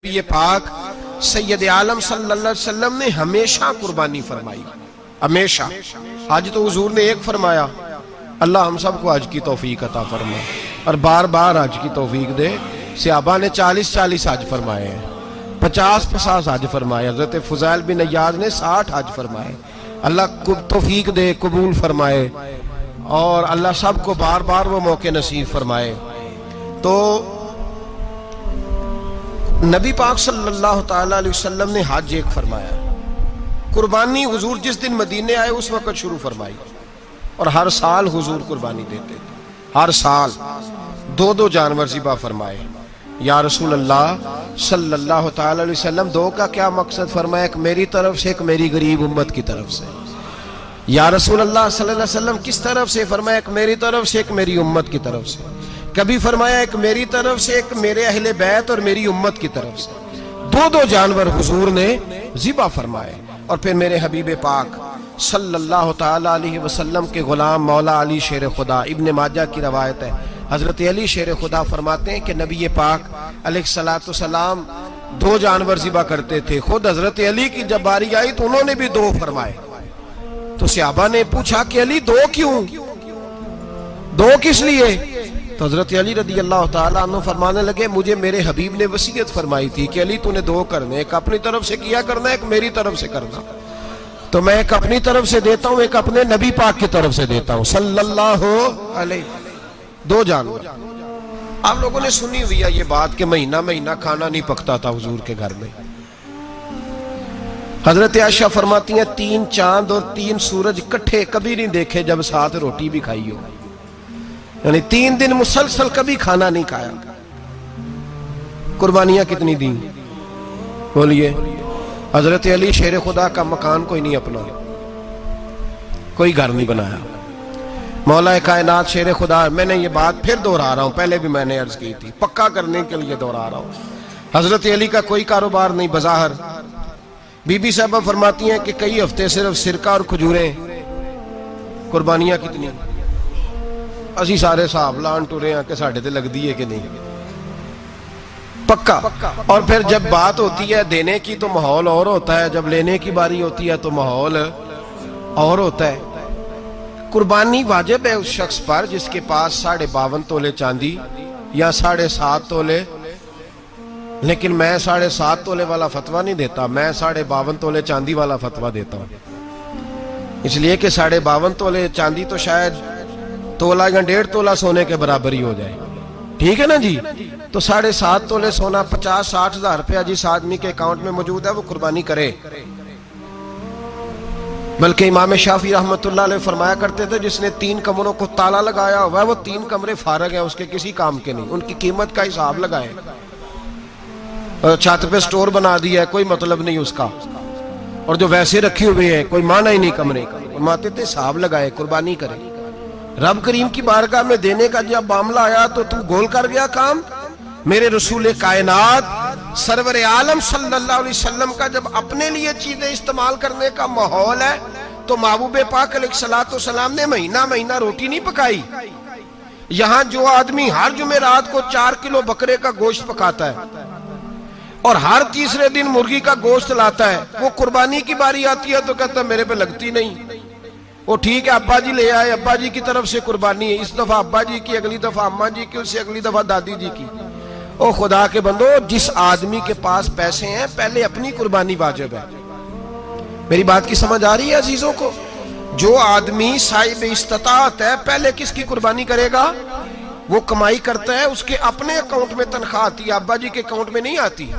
نبی پاک سید عالم صلی اللہ علیہ وسلم نے ہمیشہ قربانی فرمائی، ہمیشہ۔ آج تو حضور نے ایک فرمایا، اللہ ہم سب کو حج کی توفیق عطا فرمائے اور بار بار حج کی توفیق دے۔ صحابہ نے 40 حج فرمائے ہیں، 50 حج فرمائے، حضرت فضیل بن عیاض نے 60 حج فرمائے۔ اللہ توفیق دے، قبول فرمائے اور اللہ سب کو بار بار وہ موقع نصیب فرمائے۔ تو نبی پاک صلی اللہ تعالیٰ علیہ وسلم نے حج ایک فرمایا، قربانی حضور جس دن مدینے آئے اس وقت شروع فرمائی اور ہر سال حضور قربانی دیتے تھے، ہر سال 2 جانور ذبح فرمائے۔ یا رسول اللہ صلی اللہ تعالیٰ علیہ وسلم 2 کا کیا مقصد فرمایا؟ ایک میری طرف سے، ایک میری غریب امت کی طرف سے۔ یا رسول اللہ صلی اللہ علیہ وسلم کس طرف سے فرمایا؟ ایک میری طرف سے، ایک میری امت کی طرف سے۔ کبھی فرمایا ایک میری طرف سے، ایک میرے اہل بیت اور میری امت کی طرف سے۔ 2 جانور حضور نے ذبح فرمائے۔ اور پھر میرے حبیب پاک صلی اللہ تعالیٰ علیہ وسلم کے غلام مولا علی شیر خدا، ابن ماجہ کی روایت ہے، حضرت علی شیر خدا فرماتے ہیں کہ نبی پاک علیہ السلام 2 جانور ذبح کرتے تھے۔ خود حضرت علی کی جب باری آئی تو انہوں نے بھی 2 فرمائے۔ تو صحابہ نے پوچھا کہ علی 2 کیوں؟ 2 کس لیے؟ تو حضرت علی رضی اللہ تعالیٰ عنہ فرمانے لگے، مجھے میرے حبیب نے وصیت فرمائی تھی کہ علی تو نے 2 کرنے، ایک اپنی طرف سے کیا کرنا، ایک میری طرف سے کرنا۔ تو میں ایک اپنی طرف سے دیتا ہوں، ایک اپنے نبی پاک کی طرف سے دیتا ہوں صلی اللہ علیہ۔ 2 جانور۔ آپ لوگوں نے سنی ہوئی ہے یہ بات کہ مہینہ کھانا نہیں پکتا تھا حضور کے گھر میں۔ حضرت عائشہ فرماتی ہیں 3 چاند اور 3 سورج کٹھے کبھی نہیں دیکھے جب ساتھ روٹی بھی کھائی ہو، یعنی 3 دن مسلسل کبھی کھانا نہیں کھایا۔ قربانیاں کتنی دیں بولیے؟ حضرت علی شیر خدا کا مکان کوئی نہیں اپنا، کوئی گھر نہیں بنایا۔ مولا کائنات شیر خدا، میں نے یہ بات پھر دہرا رہا ہوں، پہلے بھی میں نے عرض کی تھی، پکا کرنے کے لیے دہرا رہا ہوں۔ حضرت علی کا کوئی کاروبار نہیں بظاہر۔ بی بی صاحبہ فرماتی ہیں کہ کئی ہفتے صرف سرکہ اور کھجوریں۔ قربانیاں کتنی؟ اسی سارے صاحب لان ٹورے ہیں کہ ساڑھے تے لگ دیئے کہ نہیں، پکا۔ اور پھر جب بات ہوتی ہے دینے کی تو ماحول اور ہوتا ہے، جب لینے کی باری ہوتی ہے تو ماحول اور ہوتا ہے۔ قربانی واجب ہے اس شخص پر جس کے پاس 52.5 تولے چاندی یا 7.5 تولے، لیکن میں 7.5 تولے والا فتویٰ نہیں دیتا، میں 52.5 تولے چاندی والا فتویٰ دیتا ہوں۔ اس لیے کہ 52.5 تولے چاندی تو شاید تولہ یا 1.5 تولہ سونے کے برابر ہی ہو جائے، ٹھیک ہے نا جی؟ تو 7.5 تولے سونا 50-60 ہزار روپیہ جس آدمی کے اکاؤنٹ میں موجود ہے وہ قربانی کرے۔ بلکہ امام شافعی رحمۃ اللہ علیہ فرمایا کرتے تھے جس نے 3 کمروں کو تالا لگایا ہوا ہے وہ 3 کمرے فارغ ہیں، اس کے کسی کام کے نہیں، ان کی قیمت کا حساب لگائے۔ چھت پہ سٹور بنا دیا ہے، کوئی مطلب نہیں اس کا، اور جو ویسے رکھی ہوئے ہیں کوئی معنی ہی نہیں کمرے کا، فرماتے تھے حساب لگائے، قربانی کرے۔ رب کریم کی بارگاہ میں دینے کا جب معاملہ آیا تو تم گول کر گیا کام۔ میرے رسول کائنات سرور عالم صلی اللہ علیہ وسلم کا جب اپنے لیے چیزیں استعمال کرنے کا ماحول ہے تو محبوب پاک علیہ السلام نے مہینہ روٹی نہیں پکائی۔ یہاں جو آدمی ہر جمعرات کو 4 کلو بکرے کا گوشت پکاتا ہے اور ہر تیسرے دن مرغی کا گوشت لاتا ہے، وہ قربانی کی باری آتی ہے تو کہتا ہے میرے پہ لگتی نہیں۔ وہ ٹھیک ہے ابا جی لے آئے، ابا جی کی طرف سے قربانی ہے، اس دفعہ ابا جی کی، اگلی دفعہ اماں جی کی، اس سے اگلی دفعہ دادی جی کی۔ او خدا کے بندو، جس آدمی کے پاس پیسے ہیں پہلے اپنی قربانی واجب ہے۔ میری بات کی سمجھ آ رہی ہے عزیزوں کو؟ جو آدمی صاحب استطاعت ہے پہلے کس کی قربانی کرے گا؟ وہ کمائی کرتا ہے، اس کے اپنے اکاؤنٹ میں تنخواہ آتی ہے، ابا جی کے اکاؤنٹ میں نہیں آتی۔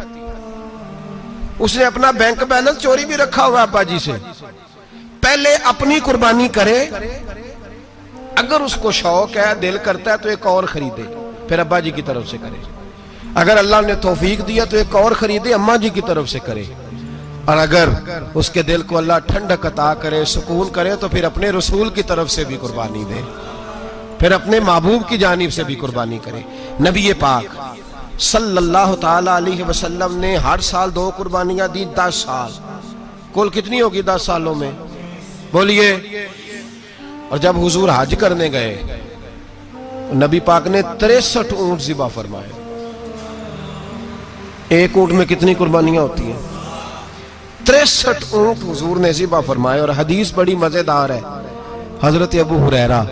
اس نے اپنا بینک بیلنس چوری بھی رکھا ہوا ابا جی سے۔ پہلے اپنی قربانی کرے، اگر اس کو شوق ہے، دل کرتا ہے تو ایک اور خریدے، پھر ابا جی کی طرف سے کرے۔ اگر اللہ نے توفیق دیا تو ایک اور خریدے، اماں جی کی طرف سے کرے۔ اور اگر اس کے دل کو اللہ ٹھنڈک عطا کرے، سکون کرے تو پھر اپنے رسول کی طرف سے بھی قربانی دے، پھر اپنے محبوب کی جانب سے بھی قربانی کرے۔ نبی پاک صلی اللہ تعالیٰ علیہ وسلم نے ہر سال 2 قربانیاں دی، 10 سال۔ کل کتنی ہوگی 10 سالوں میں بولیے؟ اور جب حضور حج کرنے گئے نبی پاک نے 63 اونٹ ذبح فرمائے۔ ایک اونٹ میں کتنی قربانیاں ہوتی ہیں؟ 63 اونٹ حضور نے ذبح فرمائے. اور حدیث بڑی مزیدار ہے. حضرت ابو ہریرہ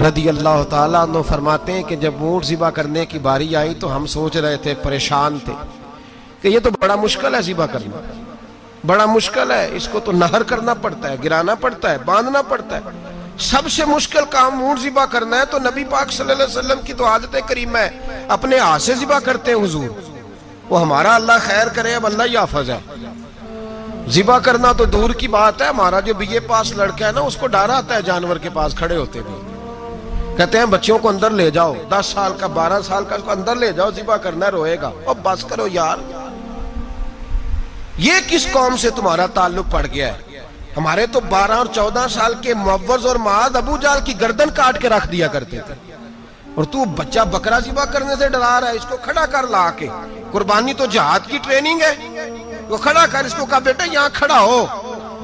رضی اللہ تعالیٰ عنہ فرماتے ہیں کہ جب اونٹ ذبح کرنے کی باری آئی تو ہم سوچ رہے تھے، پریشان تھے کہ یہ تو بڑا مشکل ہے ذبح کرنا، بڑا مشکل ہے، اس کو تو نہر کرنا پڑتا ہے، گرانا پڑتا ہے، باندھنا پڑتا ہے. سب سے مشکل کام اونٹ ذبح کرنا ہے. تو نبی پاک صلی اللہ علیہ وسلم کی تو عادت کریمہ ہے، اپنے ہاتھ سے ذبح کرتے ہیں حضور. وہ ہمارا اللہ خیر کرے، اب اللہ ہی حافظ ہے. ذبح کرنا تو دور کی بات ہے. ہمارا جو بی اے پاس لڑکا ہے نا، اس کو ڈر آتا ہے جانور کے پاس کھڑے ہوتے بھی. کہتے ہیں بچوں کو اندر لے جاؤ، 10 سال کا 12 سال کا، اس کو اندر لے جاؤ، ذبح کرنا ہے، روئے گا. اور بس کرو یار، یہ کس قوم سے تمہارا تعلق پڑ گیا ہے؟ ہمارے تو 12 اور 14 سال کے معوذ اور معاذ ابو جہل کی گردن کاٹ کے رکھ دیا کرتے تھے. اور تو بچہ بکرا ذبح کرنے سے ڈرا رہا ہے. اس کو کھڑا کر لا کے. قربانی تو جہاد کی ٹریننگ ہے. وہ کھڑا کر، اس کو کہا بیٹا یہاں کھڑا ہو،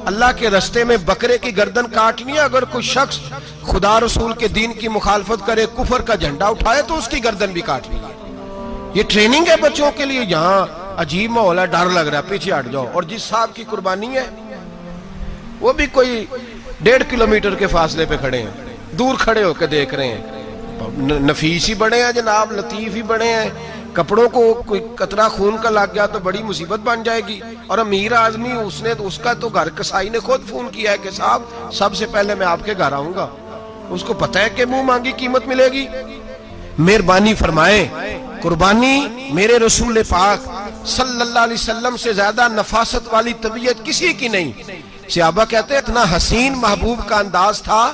اللہ کے رستے میں بکرے کی گردن کاٹنی ہے. اگر کوئی شخص خدا رسول کے دین کی مخالفت کرے، کفر کا جھنڈا اٹھائے، تو اس کی گردن بھی کاٹنی ہے. یہ ٹریننگ ہے بچوں کے لیے. یہاں عجیب ماحول ہے، ڈر لگ رہا ہے، پیچھے ہٹ جاؤ. اور جس صاحب کی قربانی ہے وہ بھی کوئی 1.5 کلومیٹر کے فاصلے پہ کھڑے ہیں، دور کھڑے ہو کے دیکھ رہے ہیں. نفیس ہی بڑے ہیں جناب، لطیف ہی بڑے ہیں. کپڑوں کو کوئی قطرہ خون کا لگ گیا تو بڑی مصیبت بن جائے گی. اور امیر آدمی، اس کا تو گھر کسائی نے خود فون کیا ہے کہ صاحب سب سے پہلے میں آپ کے گھر آؤں گا. اس کو پتہ ہے کہ منہ مانگی قیمت ملے گی. مہربانی فرمائے، قربانی میرے رسول پاک صلی اللہ علیہ وسلم سے زیادہ نفاست والی طبیعت کسی کی نہیں. صحابہ کہتے ہیں اتنا حسین محبوب کا انداز تھا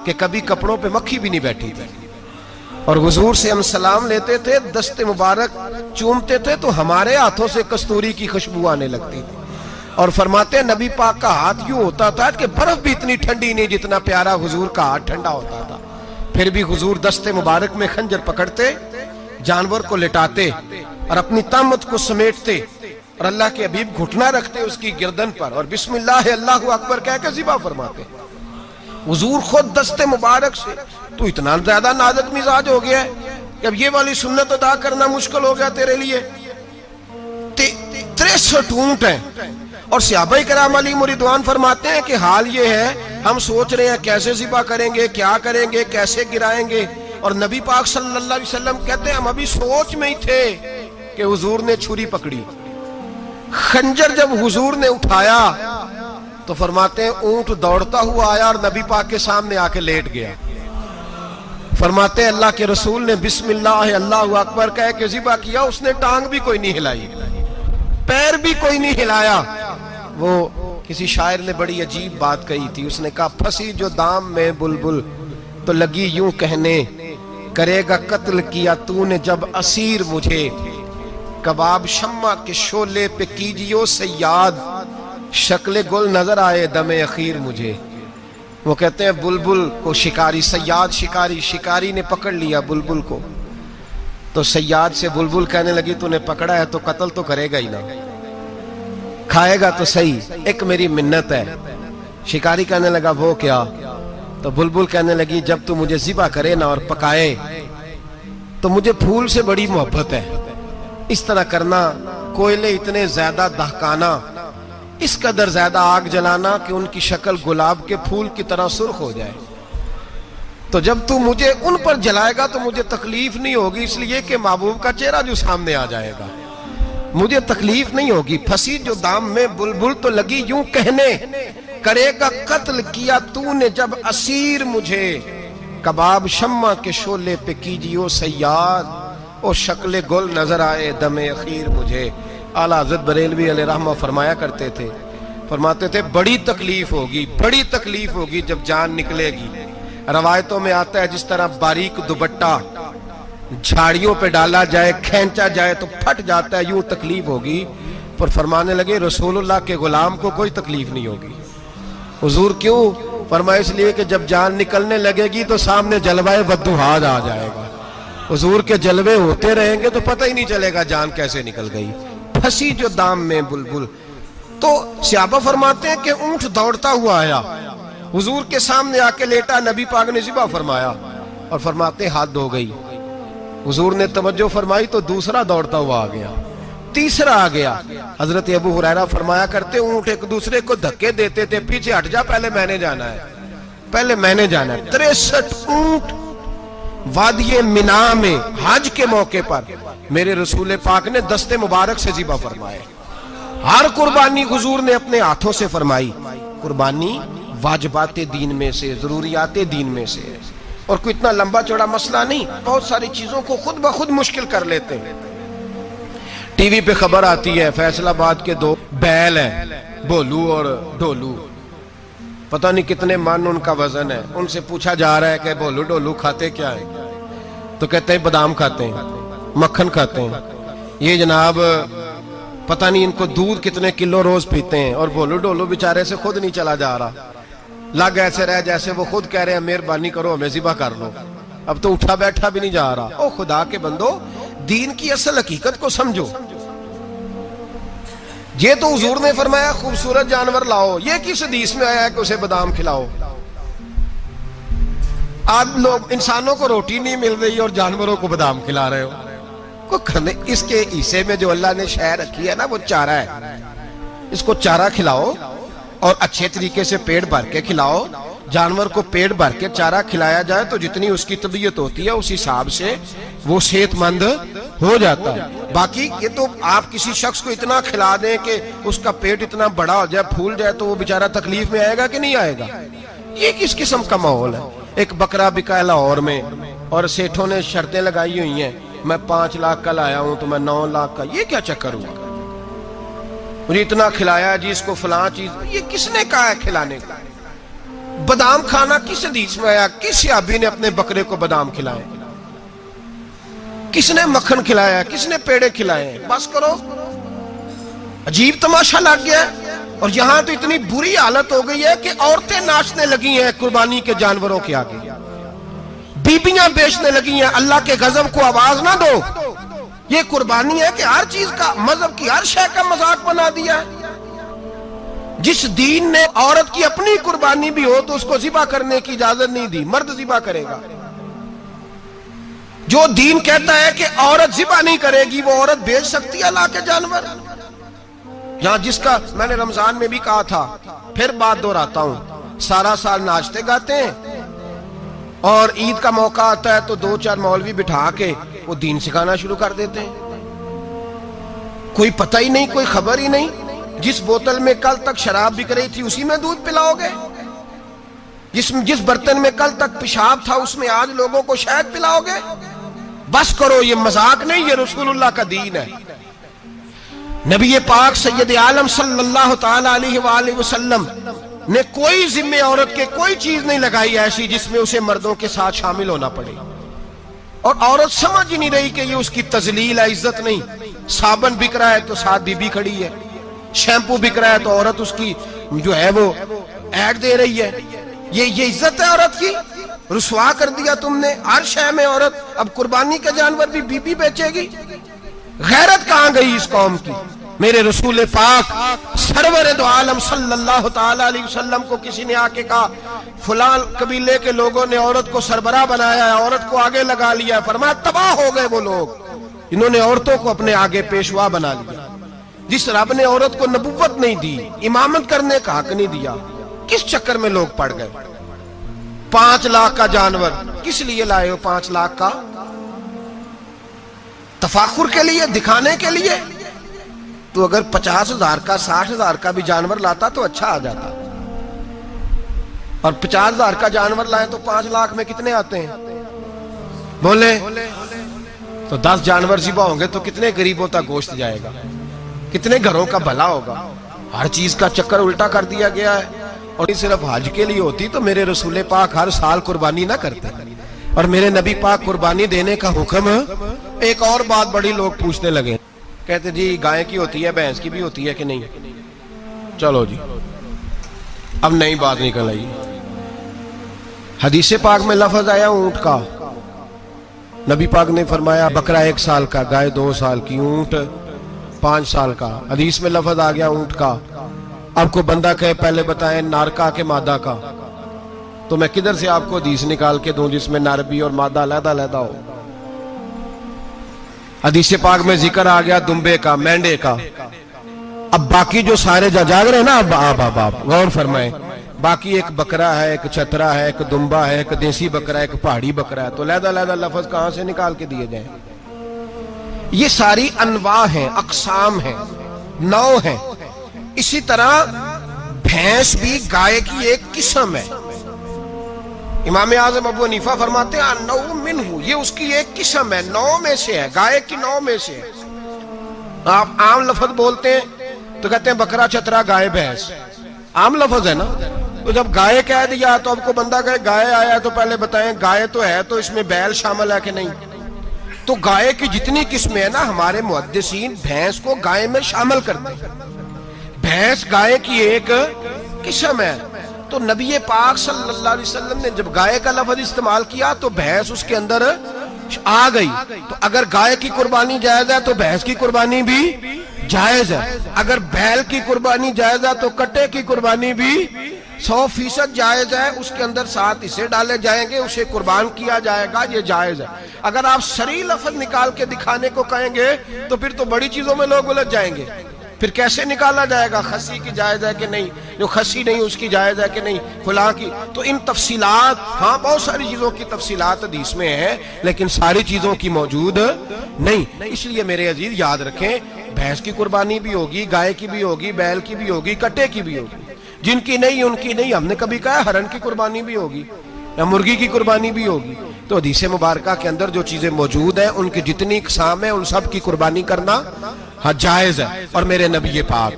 کہ کبھی کپڑوں پہ مکھی بھی نہیں بیٹھی تھی. اور حضور سے ہم سلام لیتے تھے، دست مبارک چومتے تھے تو ہمارے ہاتھوں سے کستوری کی خوشبو آنے لگتی تھی. اور فرماتے ہیں نبی پاک کا ہاتھ یوں ہوتا تھا کہ برف بھی اتنی ٹھنڈی نہیں جتنا پیارا حضور کا ہاتھ ٹھنڈا ہوتا تھا. پھر بھی حضور دست مبارک میں خنجر پکڑتے، جانور کو لٹاتے اور اپنی طامت کو سمیٹتے، اور اللہ کے حبیب گھٹنا رکھتے اس کی گردن پر، اور بسم اللہ اللہ اکبر کہہ کے ذبح فرماتے. حضور خود دست مبارک سے. تو اتنا زیادہ نازک مزاج ہو گیا ہے کہ اب یہ والی سنت ادا کرنا مشکل ہو گیا تیرے لیے. 63 اونٹ ہیں. اور صحابہ کرام علیہم رضوان فرماتے ہیں کہ حال یہ ہے، ہم سوچ رہے ہیں کیسے ذبح کریں گے، کیا کریں گے، کیسے گرائیں گے. اور نبی پاک صلی اللہ علیہ وسلم کہتے ہیں ہم ابھی سوچ میں ہی تھے کہ حضور نے چھری پکڑی. خنجر جب حضور نے اٹھایا تو فرماتے ہیں اونٹ دوڑتا ہوا آیا اور نبی پاک کے سامنے آ کے لیٹ گیا. فرماتے ہیں اللہ کے رسول نے بسم اللہ اللہ اکبر کہہ کے ذبح کیا. اس نے ٹانگ بھی کوئی نہیں ہلائی، پیر بھی کوئی نہیں ہلایا. وہ کسی شاعر نے بڑی عجیب بات کہی تھی. اس نے کہا پھنسی جو دام میں بلبل تو لگی یوں کہنے، کرے گا قتل کیا تو نے جب اسیر مجھے، کباب شمع کے شولے پہ کیجیو سیاد، شکل گل نظر آئے دم اخیر مجھے. وہ کہتے ہیں بلبل کو شکاری، سیاد شکاری نے پکڑ لیا بلبل کو. تو سیاد سے بلبل کہنے لگی تو نے پکڑا ہے تو قتل تو کرے گا ہی نا، کھائے گا تو صحیح، ایک میری منت ہے. شکاری کہنے لگا وہ کیا؟ تو بلبل کہنے لگی جب تو مجھے ذبح کرے نا اور پکائے تو مجھے پھول سے بڑی محبت ہے. اس طرح کرنا، کوئلے اتنے زیادہ دہکانا، اس قدر زیادہ آگ جلانا کہ ان کی شکل گلاب کے پھول کی طرح سرخ ہو جائے. تو جب تو مجھے ان پر جلائے گا تو مجھے تکلیف نہیں ہوگی، اس لیے کہ محبوب کا چہرہ جو سامنے آ جائے گا مجھے تکلیف نہیں ہوگی. پھنسی جو دام میں بلبل تو لگی یوں کہنے، کرے گا قتل کیا تو نے جب اسیر مجھے، کباب شمع کے شولے پہ کیجیو سیاد، اور شکل گل نظر آئے دم اخیر مجھے. اعلیٰ حضرت بریلوی علیہ رحمہ فرمایا کرتے تھے، فرماتے تھے بڑی تکلیف ہوگی جب جان نکلے گی. روایتوں میں آتا ہے جس طرح باریک دوپٹہ جھاڑیوں پہ ڈالا جائے، کھینچا جائے تو پھٹ جاتا ہے، یوں تکلیف ہوگی. پر فرمانے لگے رسول اللہ کے غلام کو کوئی تکلیف نہیں ہوگی. حضور کیوں؟ فرمایا اس لیے کہ جب جان نکلنے لگے گی تو سامنے جلوہ والضحیٰ آ جائے گا. حضور کے جلوے ہوتے رہیں گے تو پتہ ہی نہیں چلے گا جان کیسے نکل گئی. پھنسی جو دام میں بلبل. تو صحابہ فرماتے ہیں کہ اونٹ دوڑتا ہوا آیا، حضور کے سامنے آ کے لیٹا، نبی پاک نے ذبح فرمایا اور فرماتے حد ہو گئی. حضور نے توجہ فرمائی تو دوسرا دوڑتا ہوا آ گیا. تیسرا آ گیا. حضرت ابو ہریرہ فرمایا کرتے اونٹ ایک دوسرے کو دھکے دیتے تھے, پیچھے ہٹ جا, پہلے میں نے جانا ہے, پہلے میں نے جانا ہے. 63 اونٹ وادی مینا میں حج کے موقع پر میرے رسول پاک نے دست مبارک سے ذبح فرمائے. ہر قربانی حضور نے اپنے ہاتھوں سے فرمائی. قربانی واجبات دین میں سے, ضروریات دین میں سے, اور کوئی اتنا لمبا چوڑا مسئلہ نہیں. بہت ساری چیزوں کو خود بخود مشکل کر لیتے ہیں. ٹی وی پہ خبر آتی ہے فیصل آباد کے 2 بیل ہیں, بولو اور ڈولو, پتہ نہیں کتنے من ان کا وزن ہے. ان سے پوچھا جا رہا ہے کہ بولو ڈولو کھاتے کیا ہے؟ تو کہتے ہیں بادام کھاتے ہیں, مکھن کھاتے ہیں. یہ جناب پتہ نہیں ان کو دودھ کتنے کلو روز پیتے ہیں, اور بولو ڈولو بیچارے سے خود نہیں چلا جا رہا. لگ ایسے رہے جیسے وہ خود کہہ رہے ہیں مہربانی کرو ہمیں ذبح کر لو, اب تو اٹھا بیٹھا بھی نہیں جا رہا. او خدا کے بندو, دین کی اصل حقیقت کو سمجھو. یہ تو حضور نے فرمایا خوبصورت جانور لاؤ, یہ کس حدیث میں آیا ہے کہ اسے بادام کھلاؤ؟ آج لوگ انسانوں کو روٹی نہیں مل رہی اور جانوروں کو بادام کھلا رہے ہو. اس کے حصے میں جو اللہ نے شے رکھی ہے نا وہ چارہ ہے, اس کو چارہ کھلاؤ اور اچھے طریقے سے پیٹ بھر کے کھلاؤ. جانور کو پیٹ بھر کے چارہ کھلایا جائے تو جتنی اس کی طبیعت ہوتی ہے اس حساب سے وہ صحت مند ہو جاتا ہے. باقی یہ تو آپ کسی شخص کو اتنا کھلا دیں کہ اس کا پیٹ اتنا بڑا ہو جائے, پھول جائے, تو وہ بیچارہ تکلیف میں آئے گا کہ نہیں آئے گا؟ یہ کس قسم کا ماحول ہے؟ ایک بکرا بکا لاہور میں اور سیٹھوں نے شرطیں لگائی ہوئی ہیں, میں 5 لاکھ کا لایا ہوں تو میں 9 لاکھ کا. یہ کیا چکر ہوا؟ مجھے اتنا کھلایا جی اس کو فلاں چیز. یہ کس نے کہا ہے کھلانے کا؟ بادام کھانا کس حدیث میں آیا؟ کس صحابی نے اپنے بکرے کو بادام کھلائے؟ کس نے مکھن کھلایا؟ کس نے پیڑے کھلائے؟ بس کرو, عجیب تماشا لگ گیا. اور یہاں تو اتنی بری حالت ہو گئی ہے کہ عورتیں ناچنے لگی ہیں قربانی کے جانوروں کے آگے, بیبیاں بیچنے لگی ہیں. اللہ کے غضب کو آواز نہ دو. یہ قربانی ہے کہ ہر چیز کا, مذہب کی ہر شے کا مذاق بنا دیا ہے. جس دین نے عورت کی اپنی قربانی بھی ہو تو اس کو ذبح کرنے کی اجازت نہیں دی, مرد ذبح کرے گا. جو دین کہتا ہے کہ عورت ذبح نہیں کرے گی, وہ عورت بیچ سکتی ہے اللہ کے جانور. یہاں جس کا میں نے رمضان میں بھی کہا تھا, پھر بات دہراتا ہوں, سارا سال ناچتے گاتے ہیں اور عید کا موقع آتا ہے تو 2-4 مولوی بٹھا کے وہ دین سکھانا شروع کر دیتے ہیں. کوئی پتہ ہی نہیں, کوئی خبر ہی نہیں. جس بوتل میں کل تک شراب بک رہی تھی اسی میں دودھ پلاؤ گے؟ جس برتن میں کل تک پیشاب تھا اس میں آج لوگوں کو شہد پلاؤ گے؟ بس کرو, یہ مذاق نہیں, یہ رسول اللہ کا دین ہے. نبی پاک سید عالم صلی اللہ تعالی علیہ وآلہ وسلم نے کوئی ذمہ عورت کے کوئی چیز نہیں لگائی ایسی جس میں اسے مردوں کے ساتھ شامل ہونا پڑے. اور عورت سمجھ ہی نہیں رہی کہ یہ اس کی تذلیل ہے, عزت نہیں. صابن بک رہا ہے تو ساتھ بی بی کھڑی ہے, شیمپو بک رہا ہے تو عورت اس کی جو ہے وہ ایڈ دے رہی ہے. یہ عزت ہے عورت کی؟ رسوا کر دیا تم نے ہر شے میں عورت. اب قربانی کا جانور بھی بی بی بیچے گی؟ غیرت کہاں گئی اس قوم کی؟ میرے رسول پاک سرور دو عالم صلی اللہ تعالی علیہ وسلم کو کسی نے آ کے کہا فلاں قبیلے کے لوگوں نے عورت کو سربراہ بنایا ہے, عورت کو آگے لگا لیا ہے. فرمایا تباہ ہو گئے وہ لوگ, انہوں نے عورتوں کو اپنے آگے پیشوا بنا لیا. جس رب نے عورت کو نبوت نہیں دی, امامت کرنے کا حق نہیں دیا, کس چکر میں لوگ پڑ گئے؟ 5 لاکھ کا جانور کس لیے لائے ہو؟ 5 لاکھ کا تفاخر کے لیے, دکھانے کے لیے؟ تو اگر 50,000 کا 60,000 کا بھی جانور لاتا تو اچھا آ جاتا. اور 50,000 کا جانور لائیں تو 5 لاکھ میں کتنے آتے ہیں بولے؟ تو 10 جانور ذبح ہوں گے تو کتنے غریبوں تک گوشت جائے گا, کتنے گھروں کا بھلا ہوگا. ہر چیز کا چکر الٹا کر دیا گیا ہے. اور یہ صرف حج کے لیے ہوتی تو میرے رسول پاک ہر سال قربانی نہ کرتے, اور میرے نبی پاک قربانی دینے کا حکم. ایک اور بات بڑی لوگ پوچھنے لگے, کہتے جی گائے کی ہوتی ہے, بھینس کی بھی ہوتی ہے کہ نہیں؟ چلو جی اب نئی بات نکل آئی. حدیث پاک میں لفظ آیا اونٹ کا, نبی پاک نے فرمایا بکرا 1 سال کا, گائے 2 سال کی, اونٹ 5 سال کا. حدیث میں لفظ آ گیا اونٹ کا. آپ کو بندہ کہے پہلے بتائیں نر کا کہ مادہ کا, تو میں کدھر سے آپ کو حدیث نکال کے دوں جس میں نر بھی اور مادہ علیحدہ علیحدہ ہو؟ حدیث پاک میں ذکر آ گیا دمبے کا، مینڈے کا. اب باقی جو سارے جاگ رہے ہیں نا، اب غور فرمائیں، باقی ایک بکرا ہے، ایک چترا ہے، ایک دمبا ہے، ایک دیسی بکرا ہے، ایک پہاڑی بکرا ہے، تو علیحدہ لفظ کہاں سے نکال کے دیے جائیں؟ یہ ساری انواع ہیں، اقسام ہیں، نوع ہیں. اسی طرح بھینس بھی گائے کی ایک قسم ہے. امام اعظم ابو حنیفہ فرماتے ہیں النوع منہ، یہ اس کی ایک قسم ہے، نوع میں سے ہے، گائے کی نوع میں سے ہے. آپ عام لفظ بولتے ہیں تو کہتے ہیں بکرا چترا گائے بھینس، عام لفظ ہے نا. تو جب گائے کہہ دیا تو اب کو بندہ کہے گائے آیا تو پہلے بتائیں گائے تو ہے تو اس میں بیل شامل ہے کہ نہیں؟ تو گائے کی جتنی قسمیں ہیں نا، ہمارے محدثین بھینس کو گائے میں شامل کرتے ہیں. بھینس گائے کی ایک قسم ہے. تو نبی پاک صلی اللہ علیہ وسلم نے جب گائے کا لفظ استعمال کیا تو بھینس اس کے اندر آ گئی. تو اگر گائے کی قربانی جائز ہے تو بھینس کی قربانی بھی جائز ہے. اگر بیل کی قربانی جائز ہے تو کٹے کی قربانی بھی 100% جائز ہے. اس کے اندر 7 حصے ڈالے جائیں گے، اسے قربان کیا جائے گا، یہ جائز ہے. اگر آپ صریح لفظ نکال کے دکھانے کو کہیں گے تو پھر تو بڑی چیزوں میں لوگ الجھ جائیں گے. پھر کیسے نکالا جائے گا خسی کی جائز ہے کہ نہیں، جو خسی نہیں اس کی جائز ہے کہ نہیں، فلاں کی. تو ان تفصیلات، ہاں بہت ساری چیزوں کی تفصیلات حدیث میں ہیں لیکن ساری چیزوں کی موجود نہیں. اس لیے میرے عزیز یاد رکھیں، بھینس کی قربانی بھی ہوگی، گائے کی بھی ہوگی، بیل کی بھی ہوگی، کٹے کی بھی ہوگی. جن کی نہیں ان کی نہیں. ہم نے کبھی کہا ہرن کی قربانی بھی ہوگی یا مرغی کی قربانی بھی ہوگی. تو حدیث مبارکہ کے اندر جو چیزیں موجود ہیں ان کی جتنی اقسام ہیں ان سب کی قربانی کرنا جائز ہے. اور میرے نبی پاک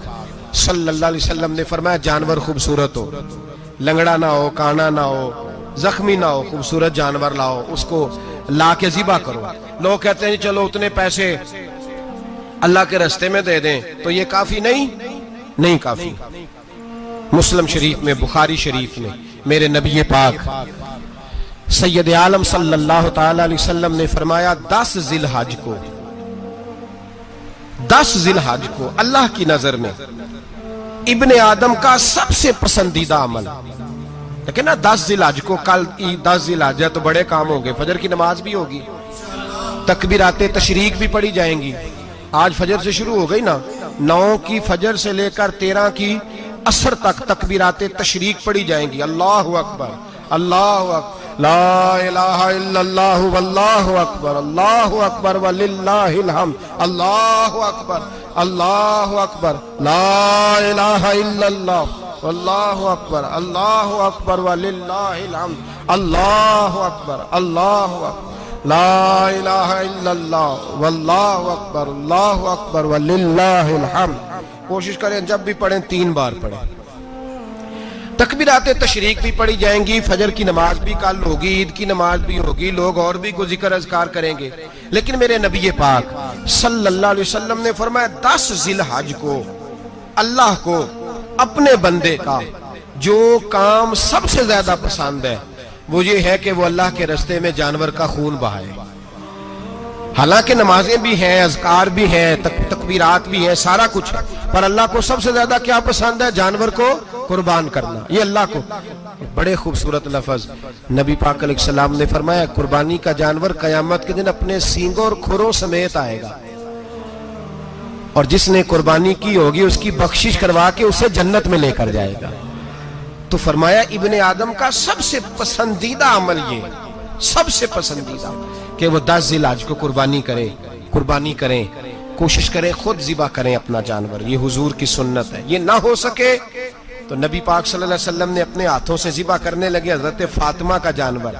صلی اللہ علیہ وسلم نے فرمایا جانور خوبصورت ہو، لنگڑا نہ ہو، کانا نہ ہو، زخمی نہ ہو، خوبصورت جانور لاؤ، اس کو لا کے ذبح کرو. لوگ کہتے ہیں چلو اتنے پیسے اللہ کے راستے میں دے دیں، تو یہ کافی نہیں کافی. مسلم شریف میں، بخاری شریف میں میرے نبی پاک سید عالم صلی اللہ تعالی علیہ وسلم نے فرمایا 10 ذی الحج کو اللہ کی نظر میں ابن آدم کا سب سے پسندیدہ عمل. لیکن نا 10 ذی الحج کو، کل 10 ذی الحج ہے تو بڑے کام ہوں گے، فجر کی نماز بھی ہوگی، تکبیرات تشریق بھی پڑھی جائیں گی. آج فجر سے شروع ہو گئی نا، 9 کی فجر سے لے کر 13 کی عصر تک تکبیرات تشریق پڑھی جائیں گی. اللہ اکبر، اللہ اکبر، لا الہ الا اللہ واللہ اکبر، اللہ اکبر وللہ الحمد، اللہ اکبر، اللہ اکبر، لا الہ الا اللہ واللہ اکبر، اللہ اکبر وللہ الحمد، اللہ اکبر، اللہ اکبر، لا الہ الا اللہ واللہ اکبر، اللہ اکبر وللہ الحمد. کوشش کریں جب بھی پڑھیں 3 بار پڑھیں. تکبیرات تشریق بھی پڑھی جائیں گی، فجر کی نماز بھی کل ہوگی، عید کی نماز بھی ہوگی، لوگ اور بھی کوئی ذکر اذکار کریں گے. لیکن میرے نبی پاک صلی اللہ علیہ وسلم نے فرمایا 10 ذی الحج کو اللہ کو اپنے بندے کا جو کام سب سے زیادہ پسند ہے وہ یہ ہے کہ وہ اللہ کے راستے میں جانور کا خون بہائے. حالانکہ نمازیں بھی ہیں، اذکار بھی ہیں، تکبیرات بھی ہیں، سارا کچھ ہے، پر اللہ کو سب سے زیادہ کیا پسند ہے؟ جانور کو قربان کرنا. یہ اللہ کو بڑے خوبصورت لفظ نبی پاک علیہ السلام نے فرمایا قربانی کا جانور قیامت کے دن اپنے سینگوں اور کھروں سمیت آئے گا، اور جس نے قربانی کی ہوگی اس کی بخشش کروا کے اسے جنت میں لے کر جائے گا. تو فرمایا ابن آدم کا سب سے پسندیدہ عمل یہ، سب سے پسندیدہ، کہ وہ 10 ذی الحج کو قربانی کریں، کوشش کریں خود ذبح کریں اپنا جانور. یہ حضور کی سنت ہے. یہ نہ ہو سکے تو نبی پاک صلی اللہ علیہ وسلم نے اپنے ہاتھوں سے ذبح کرنے لگے حضرت فاطمہ کا جانور.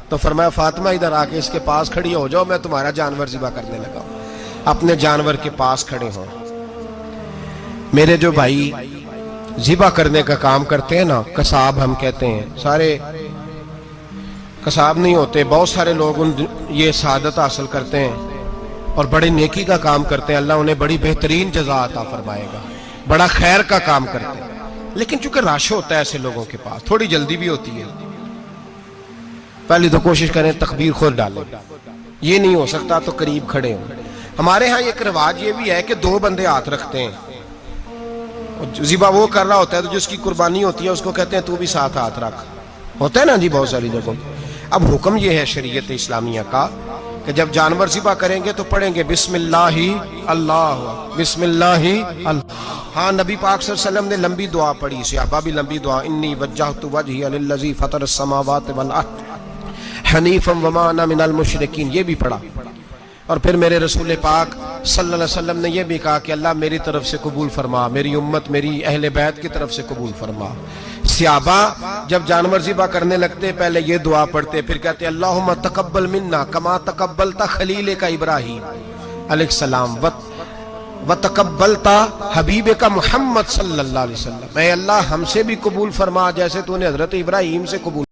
تو فرمایا فاطمہ ادھر آ کے اس کے پاس کھڑی ہو جاؤ، میں تمہارا جانور ذبح کرنے لگا ہوں. اپنے جانور کے پاس کھڑے ہوں. میرے جو بھائی ذبح کرنے کا کام کرتے ہیں نا، قصاب ہم کہتے ہیں، سارے قصاب نہیں ہوتے، بہت سارے لوگ یہ سعادت حاصل کرتے ہیں اور بڑے نیکی کا کام کرتے ہیں، اللہ انہیں بڑی بہترین جزا عطا فرمائے گا، بڑا خیر کا کام کرتے ہیں. لیکن چونکہ رش ہوتا ہے ایسے لوگوں کے پاس، تھوڑی جلدی بھی ہوتی ہے، پہلی تو کوشش کریں تکبیر خود ڈالیں، یہ نہیں ہو سکتا تو قریب کھڑے ہوں. ہمارے ہاں ایک رواج یہ بھی ہے کہ 2 بندے ہاتھ رکھتے ہیں، ذبح وہ کر رہا ہوتا ہے تو جس کی قربانی ہوتی ہے اس کو کہتے ہیں تو بھی ساتھ ہاتھ رکھ، ہوتا ہے نا جی بہت ساری جگہوں. اب حکم یہ ہے شریعت اسلامیہ کا کہ جب جانور ذبح کریں گے تو پڑھیں گے بسم اللہ اللہ، بسم اللہ اللہ۔ ہاں نبی پاک صلی اللہ علیہ وسلم نے لمبی دعا پڑھی، صحابہ بھی لمبی دعا، انی وجہت وجہی للذی فطر السماوات والارض حنیفا وما انا من المشرکین، یہ بھی پڑھا۔ اور پھر میرے رسول پاک صلی اللہ علیہ وسلم نے یہ بھی کہا کہ اللہ میری طرف سے قبول فرما، میری امت میری اہل بیت کی طرف سے قبول فرما۔ صحابہ جب جانور ذبح کرنے لگتے پہلے یہ دعا پڑھتے، پھر کہتے اللہم تقبل منا کما تقبلتا خلیل کا ابراہیم علیہ السلام وتقبلتا حبیب کا محمد صلی اللہ علیہ وسلم، اے اللہ ہم سے بھی قبول فرما جیسے تو نے حضرت ابراہیم سے قبول